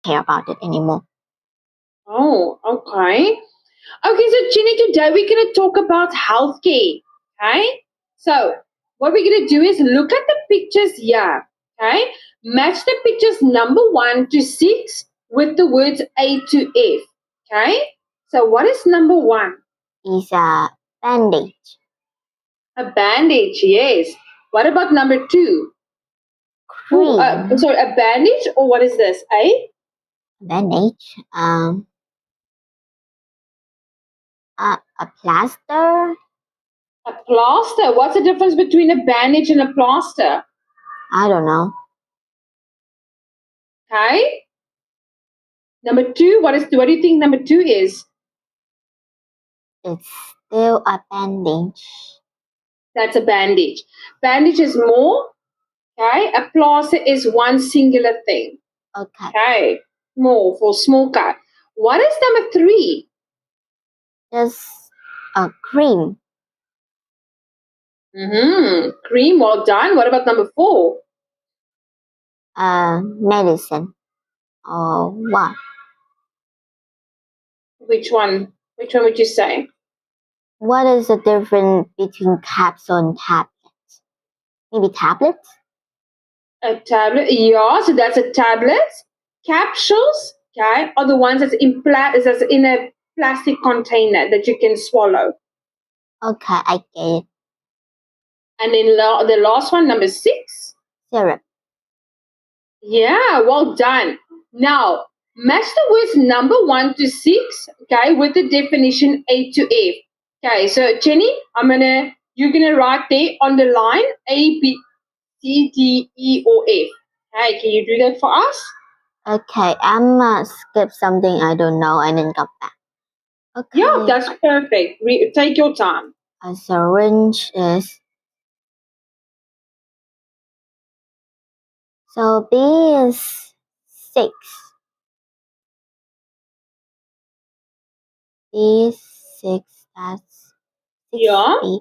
care about it anymore. Oh, okay. Okay, so Jenny, today we're going to talk about healthcare. Okay, so what we're going to do is look at the pictures here. Okay, match the pictures number 1 to 6 with the words A to F. Okay, so what is number 1? Is a bandage. A bandage, yes. What about number 2? Cream. Sorry, a bandage, or what is this? Bandage. A plaster. A plaster. What's the difference between a bandage and a plaster? I don't know. Okay. Number 2, what do you think number 2 is? It's still a bandage. That's a bandage. Bandage is more. Okay. A plaster is one singular thing. Okay. Okay. More for small cut. What is number 3? Just a cream. Cream. Well done. What about number 4? Medicine. Or what? Which one? Which one would you say? What is the difference between capsule and tablets? Maybe tablets? A tablet. Yeah, so that's a tablet. Capsules, okay, are the ones that's in a plastic container that you can swallow. Okay, I get it. And then the last one, number 6. Syrup. Yeah, well done. Now, match the words number 1 to 6, okay, with the definition A to F. Okay, so Jenny, you're gonna write there on the line A, B, C, D, E, or F. Okay, can you do that for us? Okay, I'm gonna skip something I don't know and then come back. Okay. Yeah, that's perfect. Take your time. A syringe is. So B is 6. B is 6. That's 6. Yeah. B.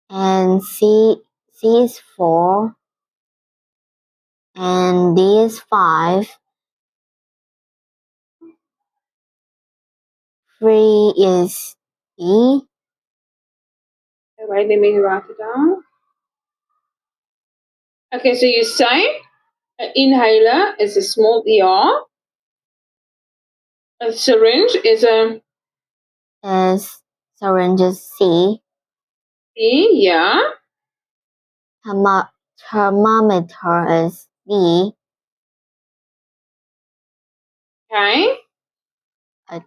And C is 4. And D is 5. 3 is E. Wait, let me write it down. Okay, so you say an inhaler is a small ER. A syringe is a Syringe is C. C, yeah. Thermometer is D. Okay. A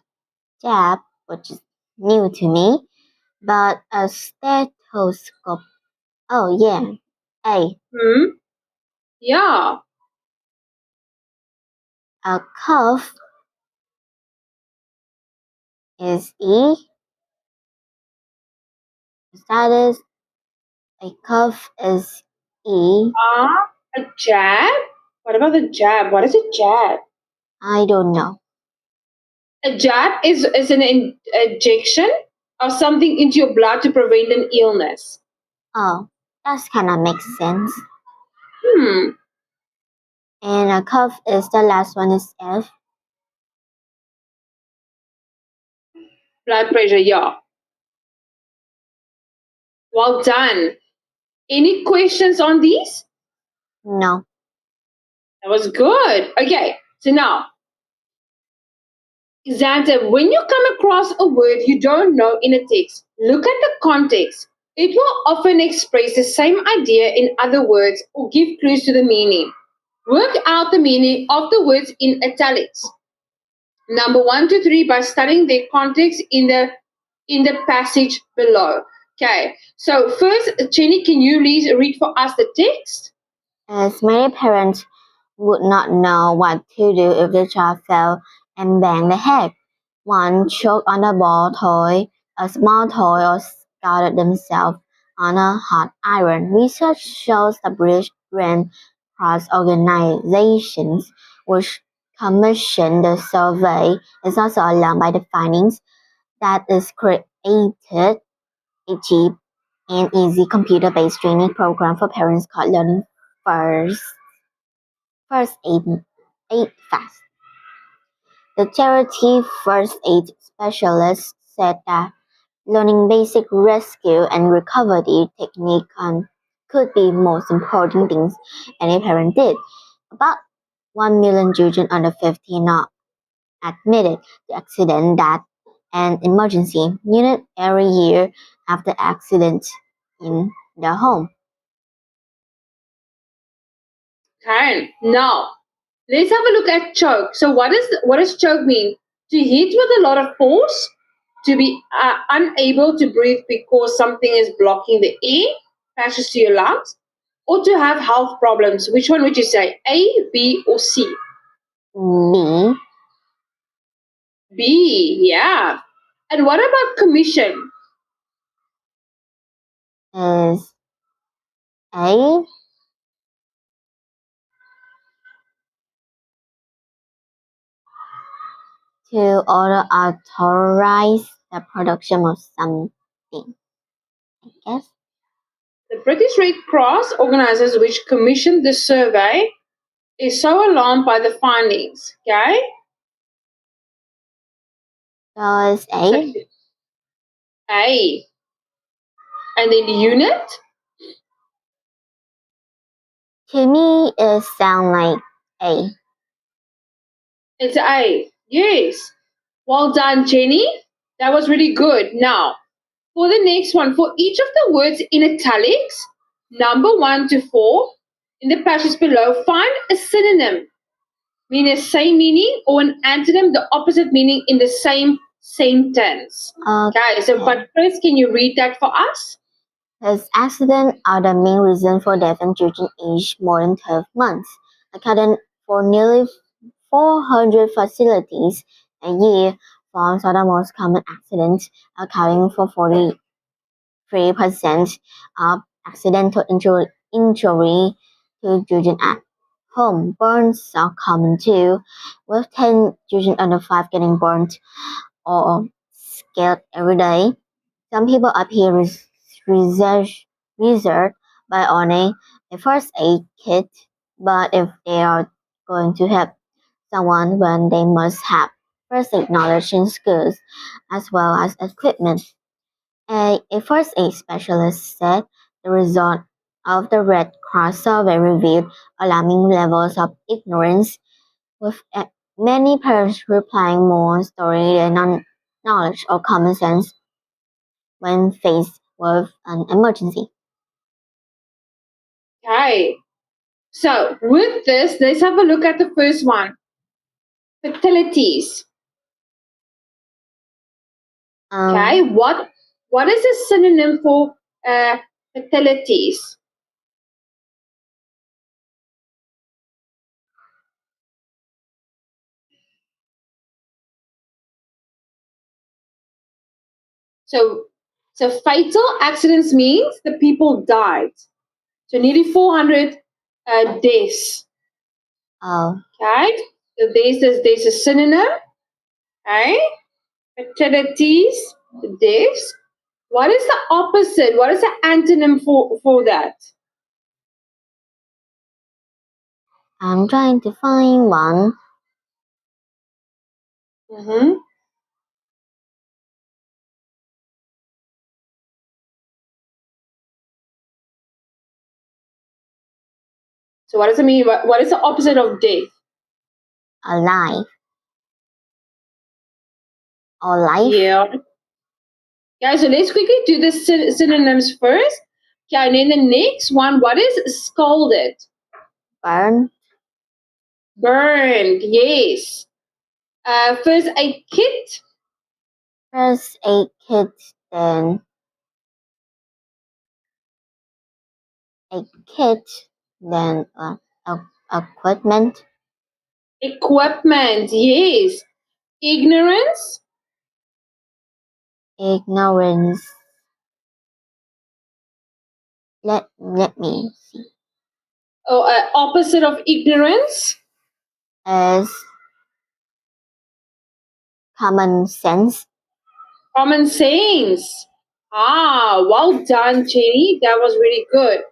jab, which is new to me, but a stethoscope. Oh yeah, A. Yeah. A cuff is E. Status. A cuff is E. A jab? What about the jab? What is a jab? I don't know. A jab is an injection of something into your blood to prevent an illness. Oh, that kind of makes sense. And a cuff is the last one is F. Blood pressure, yeah. Well done. Any questions on these? No. That was good. Okay, so now, Xanta, when you come across a word you don't know in a text, look at the context. It will often express the same idea in other words or give clues to the meaning. Work out the meaning of the words in italics. Number 1 to 3 by studying their context in the passage below. Okay, so first, Jenny, can you read for us the text? As many parents would not know what to do if the child fell and banged the head. One choked on a ball toy, a small toy, or scalded themselves on a hot iron. Research shows the British Red Cross organizations, which commissioned the survey, is also alarmed by the findings that is created a cheap and easy computer-based training program for parents called Learning First First Aid Fest. The charity First Aid Specialist said that learning basic rescue and recovery technique could be most important things any parent did. About 1 million children under 15 are admitted to accident death and emergency unit every year after accidents in their home. Karen, now let's have a look at choke. So what does choke mean? To hit with a lot of force, to be unable to breathe because something is blocking the air, passes to your lungs, or to have health problems. Which one would you say? A, B, or C? B. B, yeah. And what about commission? Is A. To order authorize the production of something, I guess. The British Red Cross organizers which commissioned the survey is so alarmed by the findings. Okay? So it's A. A. And then the unit? To me, it sounds like A. It's A. Yes. Well done, Jenny. That was really good. Now, for the next one, for each of the words in italics, number 1 to 4, in the passage below, find a synonym, meaning the same meaning, or an antonym, the opposite meaning in the same sentence. Okay, but first, can you read that for us? These accidents are the main reason for death in children aged more than 12 months, accounting for nearly 400 fatalities a year. Falls are the most common accidents, accounting for 43% of accidental injury to children at home. Burns are common too, with 10 children under 5 getting burnt or scalded every day. Some people appear reserved by owning a first aid kit, but if they are going to help someone, then they must have first aid knowledge and skills, as well as equipment. A first aid specialist said the result of the Red Cross survey revealed alarming levels of ignorance, with many parents replying more story than knowledge or common sense when faced with an emergency. Okay. So with this, let's have a look at the first one. Fatalities. Okay. What is a synonym for fatalities? So fatal accidents means the people died. So nearly 400 deaths. Okay. So there's a synonym. Okay. Fatalities, deaths. What is the opposite? What is the antonym for that? I'm trying to find one. Mm-hmm. So what does it mean? What is the opposite of death? Alive. Or life. Yeah. Okay, so let's quickly do the synonyms first. Okay, and then the next one, what is scalded? Burn. Burned, yes. First aid kit. First aid kit, then a kit, then equipment. Equipment, yes. Ignorance. Ignorance. Let me see. Oh, opposite of ignorance. Is common sense. Common sense. Ah, well done, Jenny. That was really good.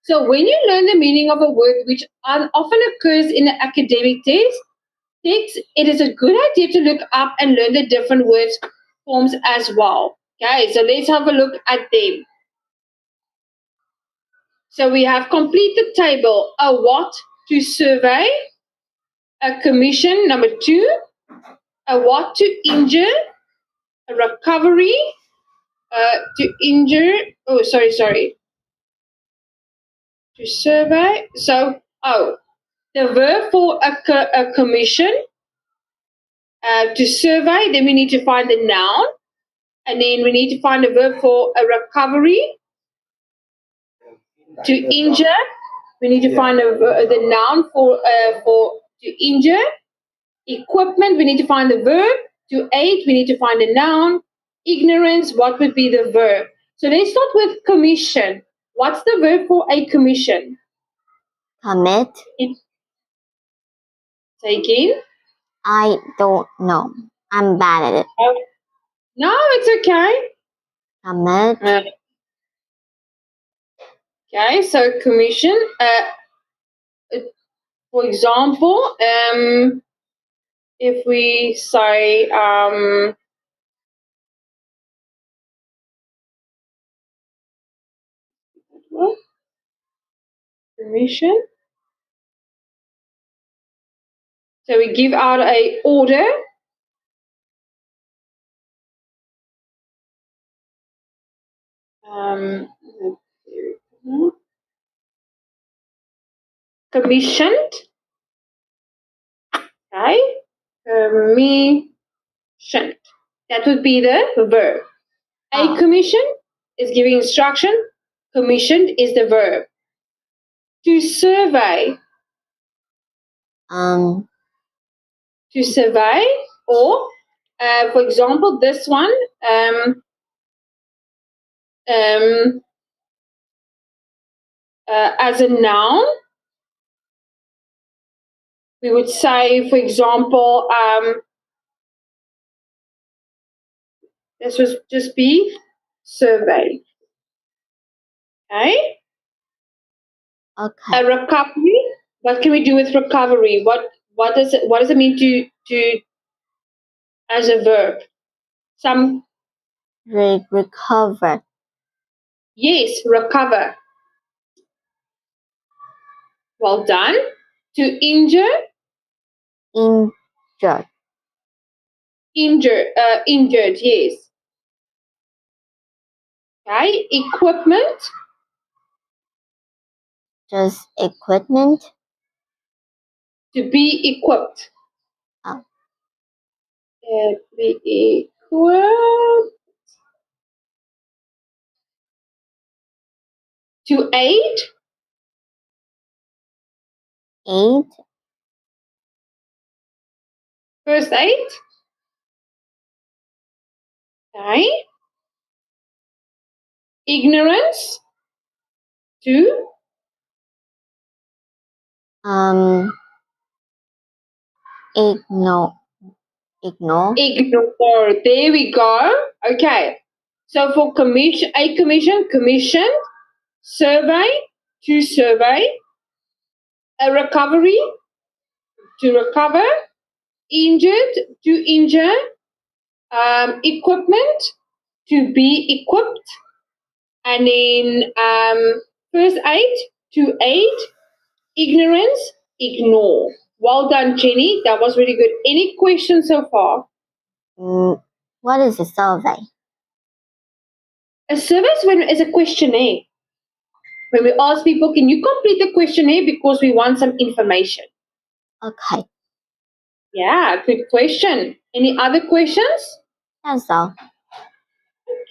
So when you learn the meaning of a word which often occurs in an academic text, it is a good idea to look up and learn the different words forms as well. Okay, so let's have a look at them. So we have complete the table. A what? To survey. A commission. Number 2. A what? To injure. A recovery. To injure. Oh, sorry. To survey. So, the verb for a commission. To survey. Then we need to find the noun. And then we need to find a verb for a recovery. To injure, we need to find the noun for to injure. Equipment, we need to find the verb. To aid, we need to find a noun. Ignorance, what would be the verb? So let's start with commission. What's the verb for a commission? Commit. Say again. I don't know. I'm bad at it. No, it's okay. Commit. Okay, so commission. For example, if we say permission. So we give out a order. Commissioned. Okay. Commissioned. That would be the verb. A commission is giving instruction. Commissioned is the verb. To survey. To survey, or for example, this one. As a noun, we would say, for example, this would just be survey. Okay. Okay. A recovery. What can we do with recovery? What does it mean to as a verb? Some recover. Yes, recover. Well done. To injure. Injured. Injured. Yes. Okay. Equipment. Just equipment. To be equipped. Be equipped. To aid. Aid. First aid. Okay. Ignorance. To Ignore. Ignore. There we go. Okay. So for commission, commission, survey, to survey, a recovery, to recover, injured, to injure, equipment, to be equipped, and then first aid, to aid, ignorance, ignore. Well done, Jenny. That was really good. Any questions so far? What is a survey? A survey is a questionnaire. When we ask people, can you complete the questionnaire because we want some information? Okay. Yeah, good question. Any other questions? That's all.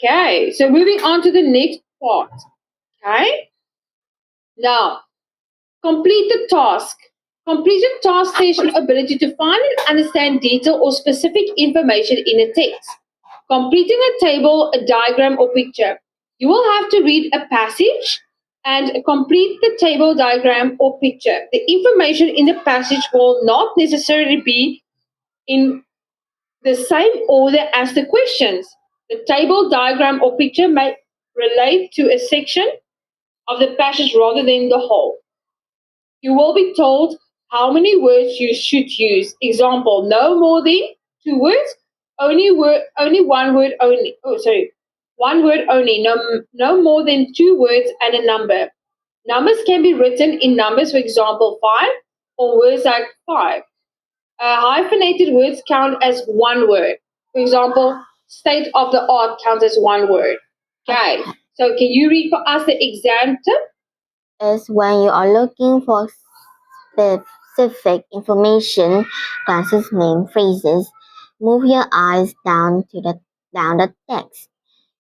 Okay, so moving on to the next part. Okay. Now, complete the task. Complete the task says your ability to find and understand detail or specific information in a text. Completing a table, a diagram, or picture. You will have to read a passage and complete the table, diagram, or picture. The information in the passage will not necessarily be in the same order as the questions. The table, diagram, or picture may relate to a section of the passage rather than the whole. You will be told how many words you should use. Example, no more than 2 words, only one word only. Oh, sorry, one word only. No more than 2 words and a number. Numbers can be written in numbers, for example, five, or words like five. Hyphenated words count as one word. For example, state of the art counts as one word. Okay, so can you read for us the exam tip? Is when you are looking for specific information, classes, name, phrases, move your eyes down the text,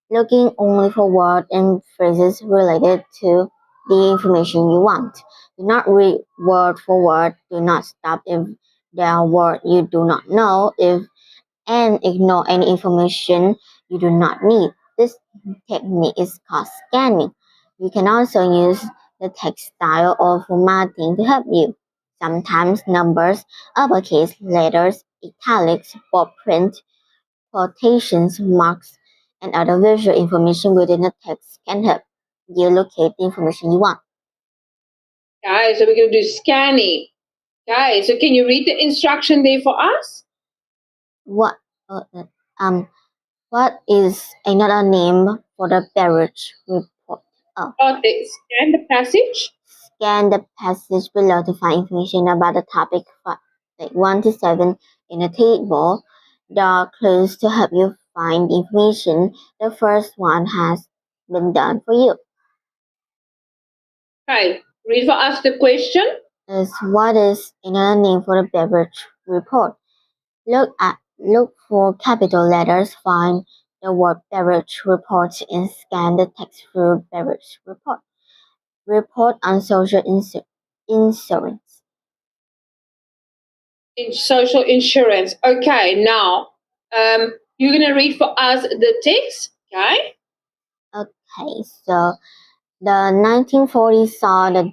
looking only for words and phrases related to the information you want. Do not read word for word. Do not stop if there are words you do not know. And ignore any information you do not need. This technique is called scanning. You can also use the text style or formatting to help you. Sometimes numbers, uppercase letters, italics, bold print, quotations marks, and other visual information within the text can help you locate the information you want. Okay, so we're going to do scanning. Okay, so can you read the instruction there for us? What uh, um what is another name for the beverage report? Oh, Scan the passage. scan the passage below to find information about the topic 1 to 7 in the table. There are clues to help you find the information. The first one has been done for you. Okay, read for us the question. Is what is another name for the beverage report? Look for capital letters, find the word beverage report and scan the text through beverage report. Report on social insurance. In social insurance. Okay, now you're going to read for us the text. Okay. Okay, so the 1940s saw the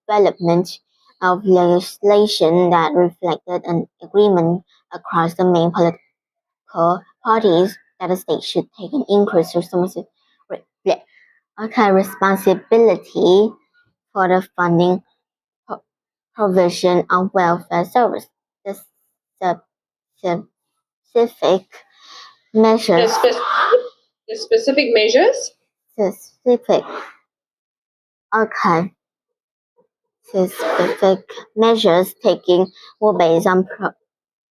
development of legislation that reflected an agreement across the main political parties that the state should take an increased responsibility for the funding provision of welfare service. The specific The measures specific measures. specific okay specific measures taken were based on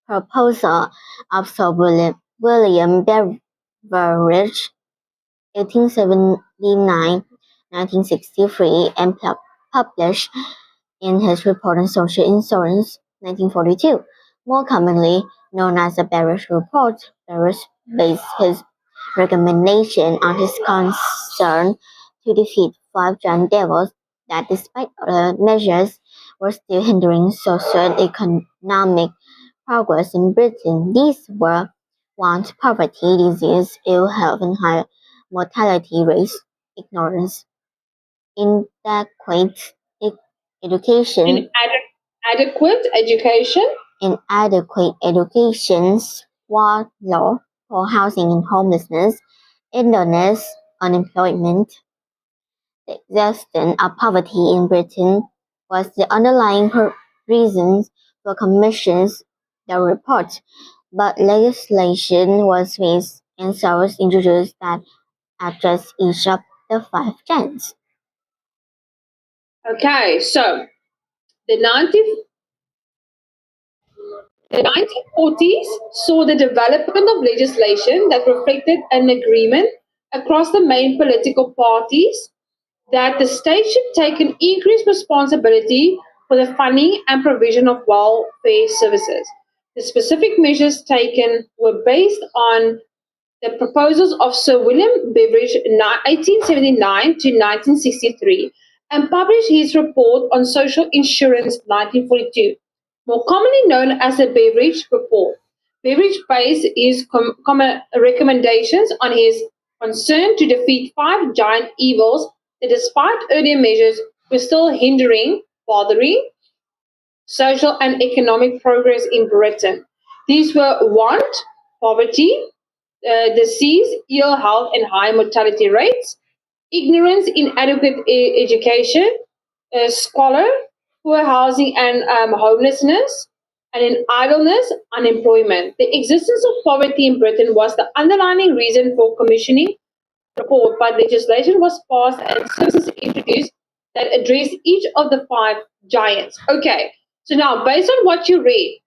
proposal of Sir William Beveridge, 1879-1963, and published in his report on social insurance, 1942. More commonly known as the Beveridge Report, Beveridge based his recommendation on his concern to defeat five giant devils that, despite other measures, were still hindering socio-economic progress in Britain. These were want, poverty, disease, ill health, and high mortality rates, ignorance, inadequate education, Inadequate education. inadequate education, war law, poor housing and homelessness, idleness, unemployment. The existence of poverty in Britain was the underlying reason for commissions the report, but legislation was passed and laws introduced that addressed each of the five giants. Okay, so the 1940s saw the development of legislation that reflected an agreement across the main political parties that the state should take an increased responsibility for the funding and provision of welfare services. The specific measures taken were based on the proposals of Sir William Beveridge in 1879 to 1963 and published his report on social insurance 1942, more commonly known as the Beveridge Report. Beveridge based his recommendations on his concern to defeat five giant evils that, despite earlier measures, were still bothering social and economic progress in Britain. These were want, poverty, disease, ill health, and high mortality rates. ignorance, inadequate education, scholar, poor housing and homelessness, and in idleness, unemployment. The existence of poverty in Britain was the underlying reason for commissioning the report, but legislation was passed and services introduced that address each of the five giants. Okay, so now based on what you read,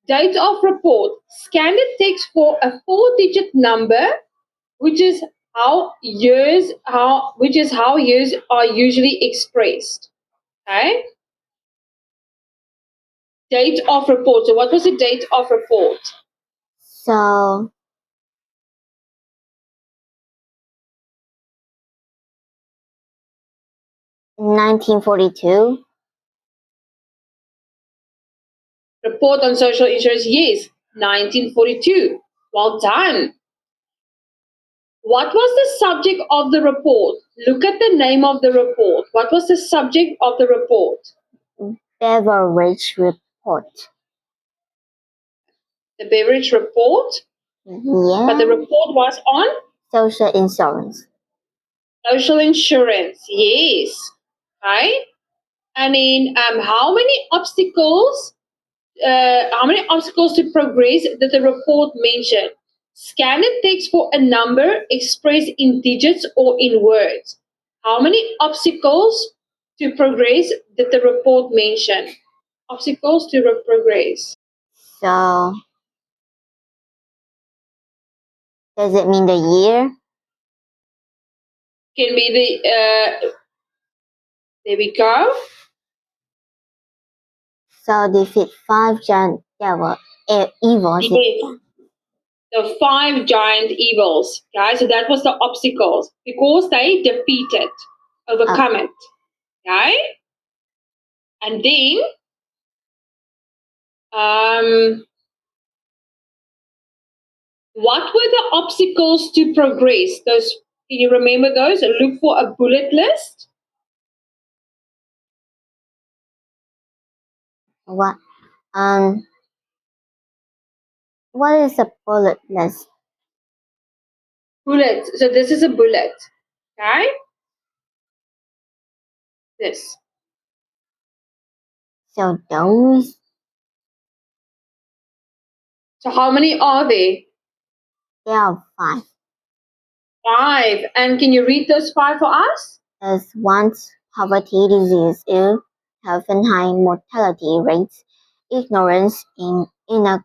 date of report, scanned text for a four-digit number, which is how years are usually expressed. Okay. Date of report. So what was the date of report? So 1942. Report on social insurance. Yes, 1942. Well done. What was the subject of the report? Look at the name of the report. What was the subject of the report? Beveridge Report. The Beveridge Report. But the Yeah. report was on Social insurance. social insurance. Yes. Right. And then how many obstacles to progress did the report mention? Scan the text for a number expressed in digits or in words. How many obstacles to progress did the report mention? Obstacles to progress. So does it mean the year? Can be there we go. So defeat five giant evils. Yes. The five giant evils, guys. So that was the obstacles because they defeated, overcome it. Okay? And then what were the obstacles to progress? Those, can you remember those? Look for a bullet list. What? What is a bullet list? Bullet. So this is a bullet. Okay? This. So those. So how many are there? There are five. Five. And can you read those five for us? As one's poverty, disease, ill health, and high mortality rates, ignorance, inadequate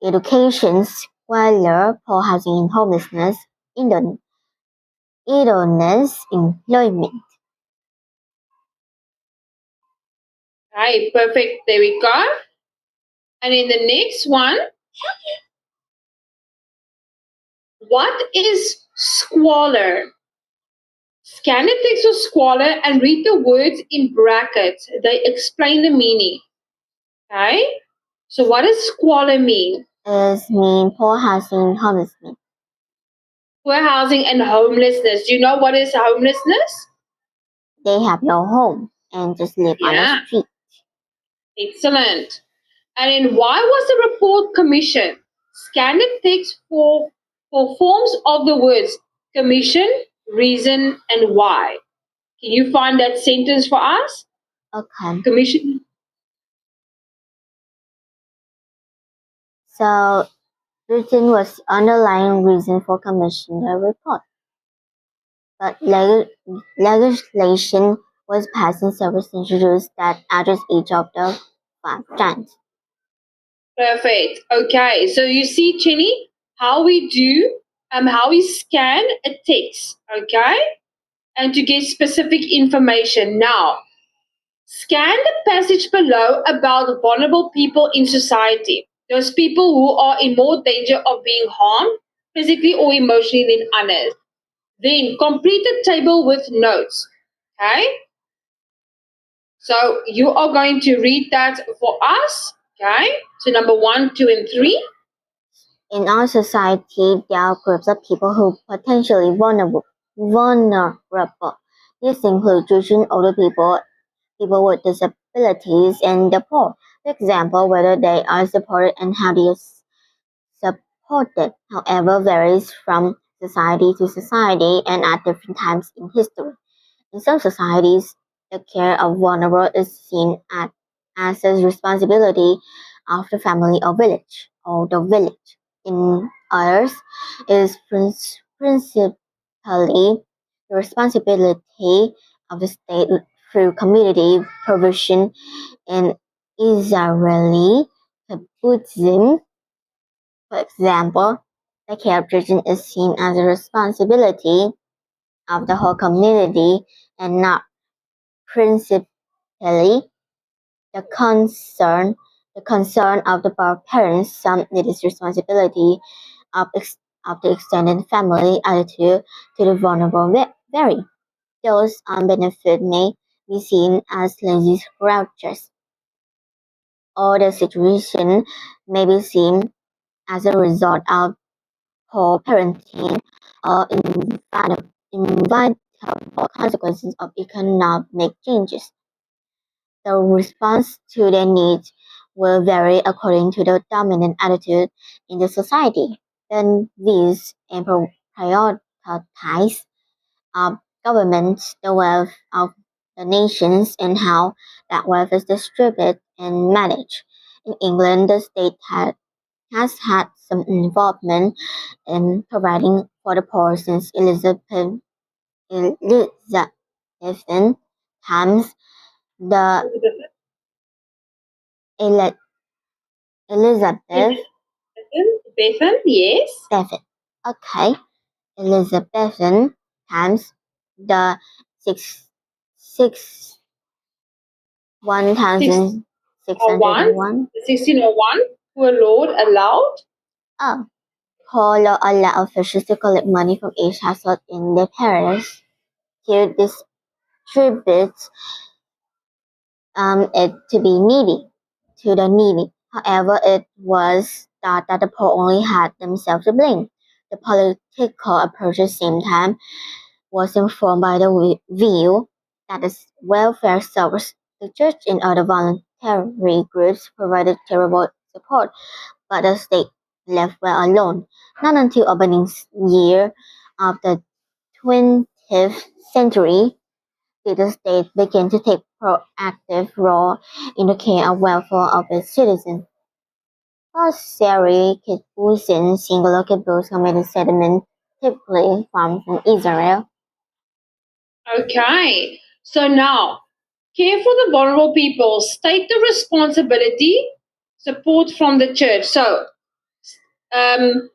education, squalor, poor housing and homelessness, idleness, employment. Right, perfect. There we go. And in the next one, what is squalor? Scan the text for squalor and read the words in brackets. They explain the meaning. Okay? So what does squalor mean? Is mean poor housing and homelessness. Poor housing and homelessness. Do you know what is homelessness? They have no home and just live on the street. Excellent. And then why was the report commissioned? Scan the text for forms of the words commission, reason, and why. Can you find that sentence for us? Okay. Commission. So Britain was the underlying reason for commissioning the report. But legislation was passed and services introduced that addressed each of the five giants. Perfect. Okay, so you see, Chenny, how we scan a text, okay, and to get specific information. Now, scan the passage below about vulnerable people in society. Those people who are in more danger of being harmed physically or emotionally than others. Then complete the table with notes. Okay? So you are going to read that for us. Okay? So number 1, 2, and 3. In our society, there are groups of people who are potentially vulnerable. These include children, older people, people with disabilities, and the poor. For example, whether they are supported and how they are supported, however, varies from society to society and at different times in history. In some societies, the care of vulnerable is seen as a responsibility of the family or village, or the village. In others, it is principally the responsibility of the state through community provision. In Israeli Kibbutzim, for example, the care of children is seen as a responsibility of the whole community and not principally the concern of the parents. Some it is responsibility of the extended family. Attitude to the vulnerable vary. Those on benefit may be seen as lazy grouches, or the situation may be seen as a result of poor parenting or inevitable consequences of economic changes. The response to their needs will vary according to the dominant attitude in the society. Then these and prioritize governments the wealth of the nations and how that wealth is distributed and managed. In England, the state has had some involvement in providing for the poor since Elizabethan times. The Ele- Elizabeth Bethan, yes. David. Okay. Elizabethan times, the six one thousand six hundred and one. 1601, who a lord allowed. Oh, Paul allowed officials to collect money from each household in their parish to distribute it to the needy. However, it was thought that the poor only had themselves to blame. The political approach at the same time was informed by the view that the welfare service, the church and other voluntary groups provided terrible support, but the state left well alone. Not until opening year of the 20th century did the state begin to take proactive role in the care and welfare of its citizens. Sari Kibbutzim, singular kibbutz community settlement, typically from Israel. Okay, so now, care for the vulnerable people, state the responsibility, support from the church. So,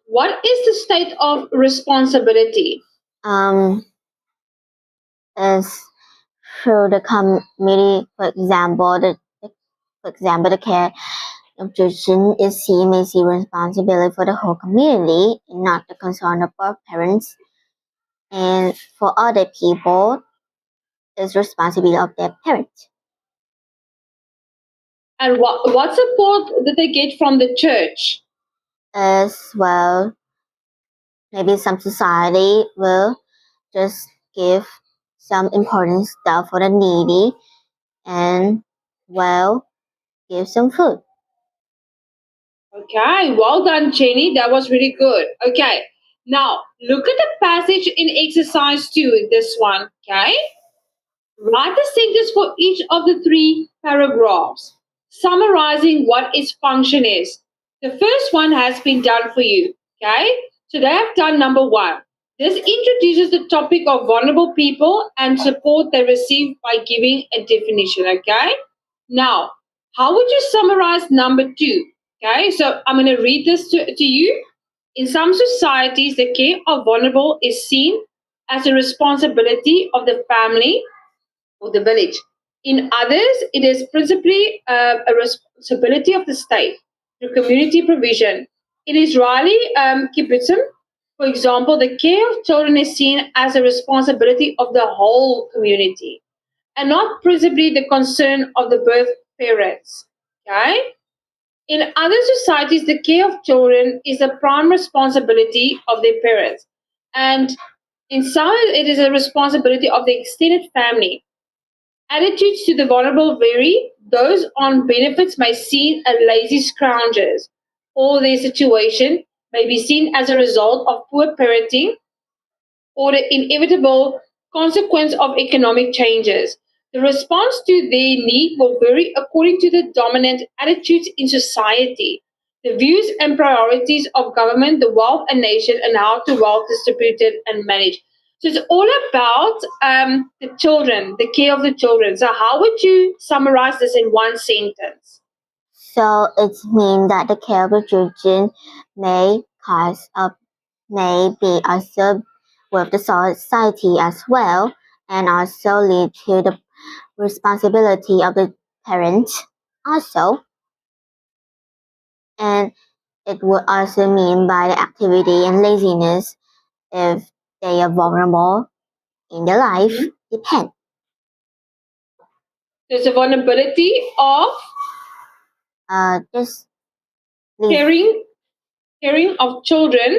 what is the state of responsibility? Is through the community, for example, the care of children is seen as a responsibility for the whole community, and not the concern of both parents. And for other people, it's responsibility of their parents. And what support did they get from the church? As well, maybe some society will just give some important stuff for the needy and, well, give some food. Okay, well done, Jenny. That was really good. Okay, now look at the passage in exercise 2, this one. Okay, write the sentence for each of the 3 paragraphs, summarizing what its function is. The first one has been done for you. Okay, so they have done number 1. This introduces the topic of vulnerable people and support they receive by giving a definition. Okay, now how would you summarize number 2? Okay, so I'm going to read this to you. In some societies, the care of vulnerable is seen as a responsibility of the family or the village. In others, it is principally a responsibility of the state through community provision. In Israeli kibbutzim, for example, the care of children is seen as a responsibility of the whole community and not principally the concern of the birth parents. Okay? In other societies, the care of children is the prime responsibility of their parents. And in some, it is a responsibility of the extended family. Attitudes to the vulnerable vary. Those on benefits may seem as lazy scroungers, or their situation may be seen as a result of poor parenting or the inevitable consequence of economic changes. The response to their need will vary according to the dominant attitudes in society, the views and priorities of government, the wealth and nation, and how the wealth is distributed and managed. So it's all about the children, the care of the children. So how would you summarize this in one sentence? So it means that the care of the children may may be also with the society as well, and also lead to the responsibility of the parents also. And it would also mean by the activity and laziness if they are vulnerable in their life depend. There's a vulnerability of Just leave. caring of children.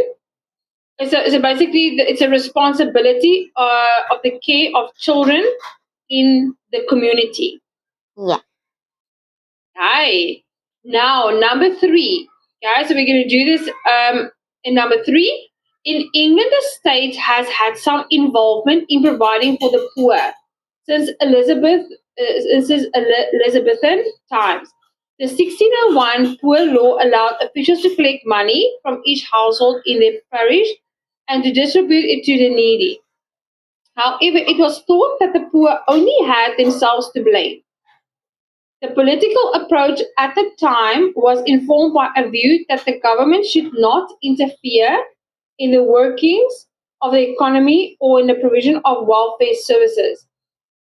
It's basically it's a responsibility of the care of children in the community. Yeah. Hi. Now number three, guys. So we're going to do this. In number three, in England, the state has had some involvement in providing for the poor since Elizabethan times. The 1601 Poor Law allowed officials to collect money from each household in their parish and to distribute it to the needy. However, it was thought that the poor only had themselves to blame. The political approach at the time was informed by a view that the government should not interfere in the workings of the economy or in the provision of welfare services.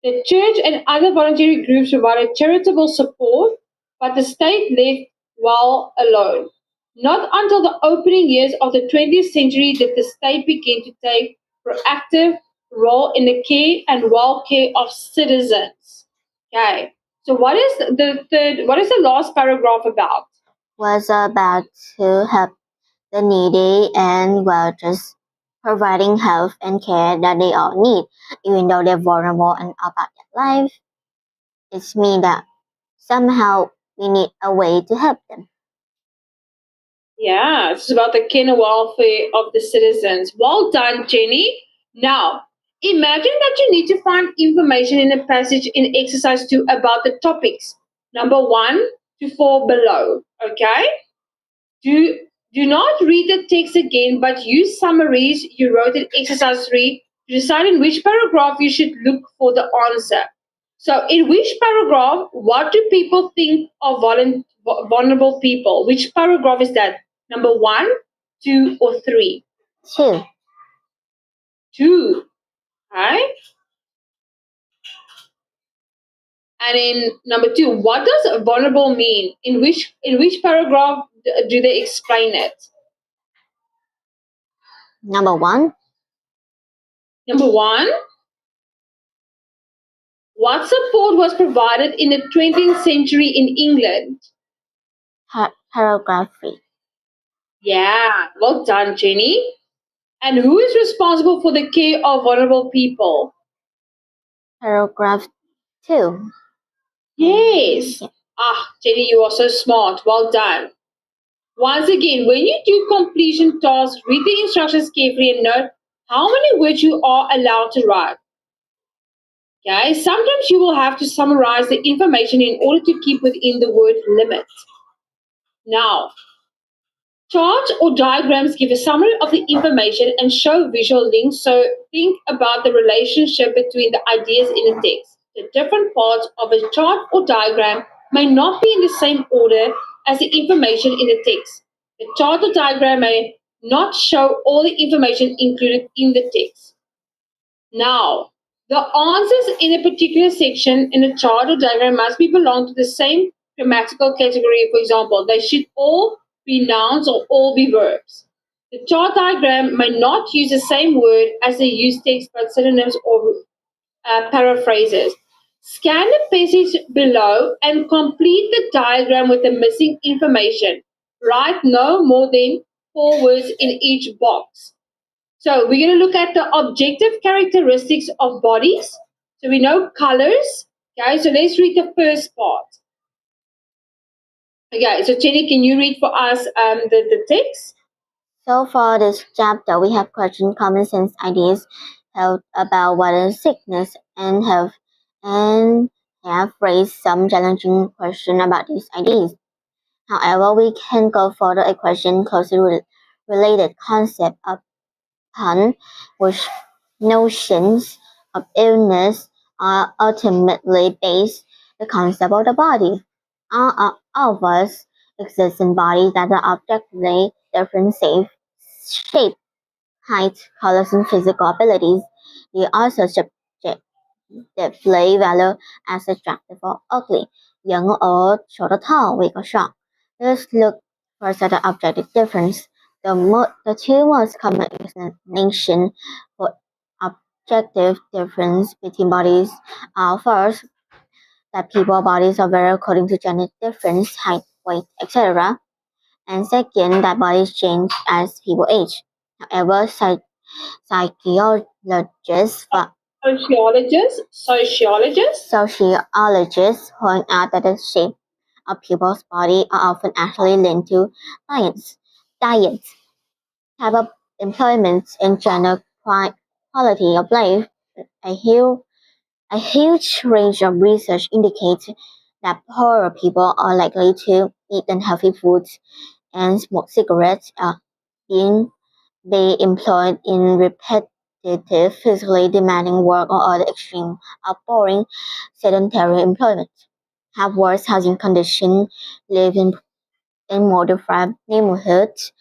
The church and other voluntary groups provided charitable support, but the state left well alone. Not until the opening years of the 20th century did the state begin to take proactive role in the care and welfare of citizens. Okay. So what is the last paragraph about? Was about to help the needy and just providing health and care that they all need, even though they're vulnerable and about their life. It means that somehow we need a way to help them. Yeah, it's about the care and welfare of the citizens. Well done, Jenny. Now, imagine that you need to find information in a passage in exercise 2 about the topics number 1 to 4 below. Okay? Do, do not read the text again, but use summaries you wrote in exercise 3 to decide in which paragraph you should look for the answer. So, in which paragraph, what do people think of vulnerable people? Which paragraph is that? Number 1, 2, or 3? 2. 2, right? And in number 2, what does vulnerable mean? In which paragraph do they explain it? Number 1. Number 1, what support was provided in the 20th century in England? Paragraph 3. Yeah, well done, Jenny. And who is responsible for the care of vulnerable people? Paragraph 2. Yes. Yeah. Jenny, you are so smart. Well done. Once again, when you do completion tasks, read the instructions carefully and note how many words you are allowed to write. Okay, sometimes you will have to summarize the information in order to keep within the word limit. Now, charts or diagrams give a summary of the information and show visual links, so think about the relationship between the ideas in a text. The different parts of a chart or diagram may not be in the same order as the information in the text. The chart or diagram may not show all the information included in the text. Now, the answers in a particular section in a chart or diagram must be belong to the same grammatical category. For example, they should all be nouns or all be verbs. The chart diagram may not use the same word as the use text, but synonyms or paraphrases. Scan the passage below and complete the diagram with the missing information. Write no more than 4 words in each box. So we're going to look at the objective characteristics of bodies. So we know colors. Okay, so let's read the first part. Okay, so Jenny, can you read for us the text? So for this chapter, we have questioned common sense ideas held about what is sickness and health, and have raised some challenging questions about these ideas. However, we can go further a question closely related concept upon which notions of illness are ultimately based, the concept of the body. All of us exist in bodies that are objectively different, shape, height, colors, and physical abilities. They are also subjectively valued as attractive or ugly, young or short or tall, weak or strong. Let's look first at the objective difference. The two most common explanations for objective difference between bodies are first, that people bodies are vary according to genetic difference, height, weight, etc. And second, that bodies change as people age. However, psychologists Sociologists point out that the shape of people's body are often actually linked to diet, type of employment, and general quality of life. A huge, a huge range of research indicates that poorer people are likely to eat unhealthy foods and smoke cigarettes, being they employed in repetitive, physically demanding work or other extreme or boring sedentary employment, have worse housing conditions, live in more deprived neighborhoods.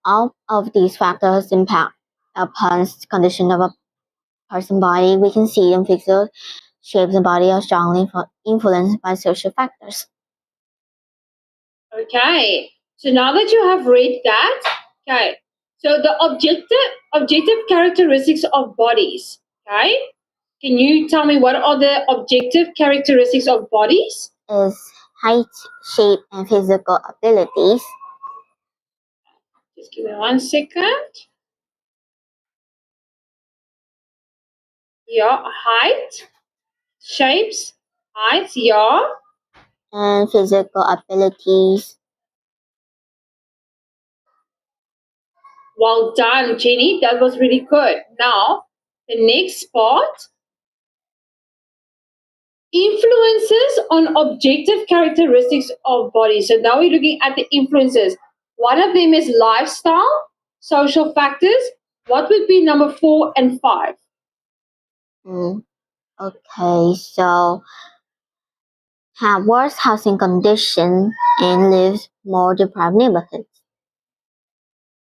All of these factors impact upon the condition of a person's body. We can see them physical shapes of body are strongly influenced by social factors. Okay, so now that you have read that, okay, so the objective characteristics of bodies, okay, can you tell me what are the objective characteristics of bodies? Is height, shape, and physical abilities. Just give me 1 second. Yeah, height, shapes, height, yeah. And physical abilities. Well done, Jenny. That was really good. Now, the next part, influences on objective characteristics of body. So now we're looking at the influences. One of them is lifestyle, social factors. What would be number 4 and 5? Okay, so have worse housing conditions and lives more deprived neighborhoods.